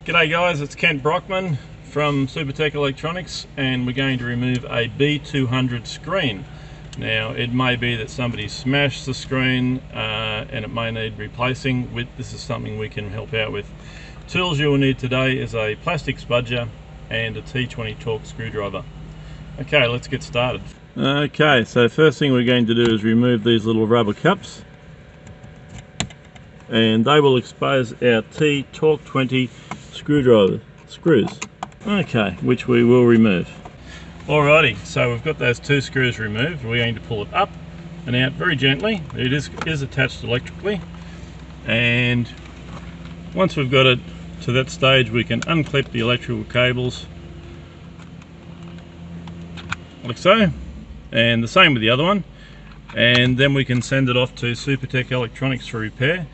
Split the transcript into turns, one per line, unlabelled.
G'day guys, it's Kent Brockman from Supertech Electronics, and we're going to remove a B200 screen. Now it may be that somebody smashed the screen and it may need replacing. This is something we can help out with. Tools you will need today is a plastic spudger and a T20 torque screwdriver. Okay, let's get started. Okay, so first thing we're going to do is remove these little rubber cups, and they will expose our T-Torque 20 screws, okay, which we will remove. Alrighty, so we've got those two screws removed. We're going to pull it up and out very gently. It is attached electrically, and once we've got it to that stage, we can unclip the electrical cables like so, and the same with the other one, and then we can send it off to Supertech Electronics for repair.